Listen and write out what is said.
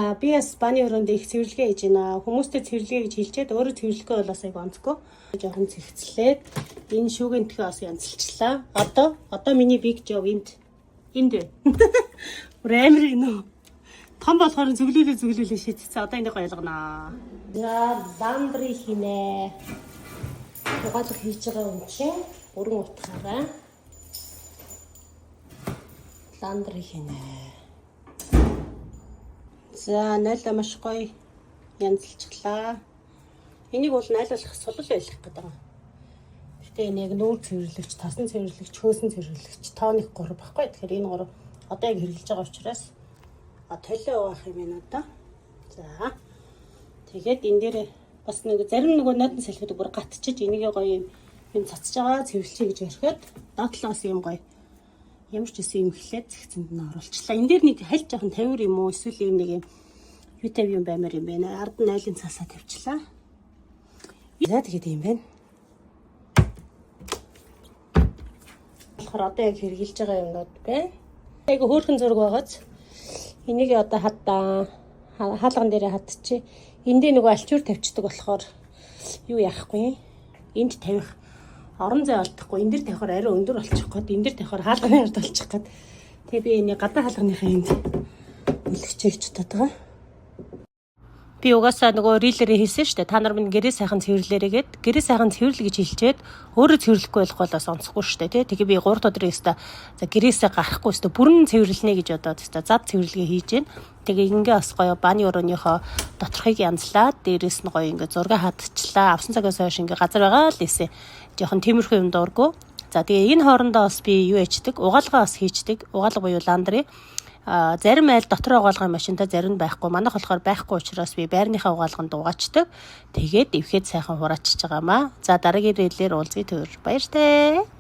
За би бас баны өрөөнд их цэвэрлэгээ хийж байна. Хүмүүстэй цэвэрлэгээ гэж хэлчихэд өөрөө цэвэрлэгээ бол бас айгүй онцгүй. Жохон цэгцлээд энэ шүүгийн тхээ бас янзлчлаа. Одоо миний big job энд бэ. Амар гинөө. Том болохоор зүглүүлээ шийдчихсэн. Одоо энийг ойлгоно. За ландри хийнэ. Угаалга хийж байгаа юм чинь бүрэн утгаараа ландри хийнэ. За найлаа маш гоё янзлчихлаа. Энийг бол найлуулах сулал байлгах гэдэг юм. Гэтэ энэ яг нүүр цэвэрлэгч, тасан цэвэрлэгч, хөөсөн цэвэрлэгч тооник 3 баггүй. Тэгэхээр энэ 3 одоо яг хэрэгжилж байгаа учраас толио авах юм байна одоо. За. Тэгээд энэ дээр бас нэг зарим нөгөө нотон салхиуд бүр гатчиж энийг гоё юм цацж байгаа цэвэрлэе гэж орхиод доотлоос юм гоё ямар ч үсэн юм хэлээд зэгцэнд нь оруулчлаа. Энэ дээр нэг хальт жоохон тавир юм уу эсвэл юм нэг юм витамин юм баймаар юм байна. Ард нь айлын цаасаа тавьчлаа. За тэгээд юм байна. Одоо яг хэрглэж байгаа юмнууд байна. Яг хөөрхөн зураг байгааз энийг одоо хаалган дээрээ хатчих. Эндээ нөгөө альчуур тавьчихдаг болохоор юу яахгүй. Энд тавих орон зай олдохгүй. Энд дэр тавихаар арай өндөр болчих гээд энэ дэр тавихаар хаалганы ард болчих гээд. Тэгээ би энийг гадаа хаалганыхаа энд үлгчээч чадаад байгаа. Би угаасаа нөгөө рилэрээ хийсэн шүү дээ. Та нар минь гэрээ сайхан цэвэрлээрээ гэд гэрээ сайхан цэвэрлэ гэж хэлчихэд өөрөө цэвэрлэхгүй байх бол бас онцгүй шүү дээ, тий. Тэгээ би 3 өдрийн өстө за гэрээсээ гарахгүй өстө бүрэн цэвэрлэнэ гэж бодоод өстө зад цэвэрлэгээ хийж гэн. Тэгээ ингээ бас гоё баны өрөөнийхөө доторхыг янзлаад дээрээс нь гоё ингээ зураг хадчлаа. Авсан цагаас хойш ингээ газар байгаа л эсэ. Жохон тиймэрхүү юм дуургүй. За тэгээ энэ хоорондоо бас би юу ячдаг? Угаалгаа бас хийчдэг. Угаалга буюу ландри. Зарим айл дотор угаалгын машинтай зарим нь байхгүй. Манайх болохоор байхгүй учраас би байрныхаа угаалганд угаачдаг. Тэгээд эвхэд сайхан хураачиж байгаамаа. За дараагийн рэлээр уулзъя төр. Баяртай.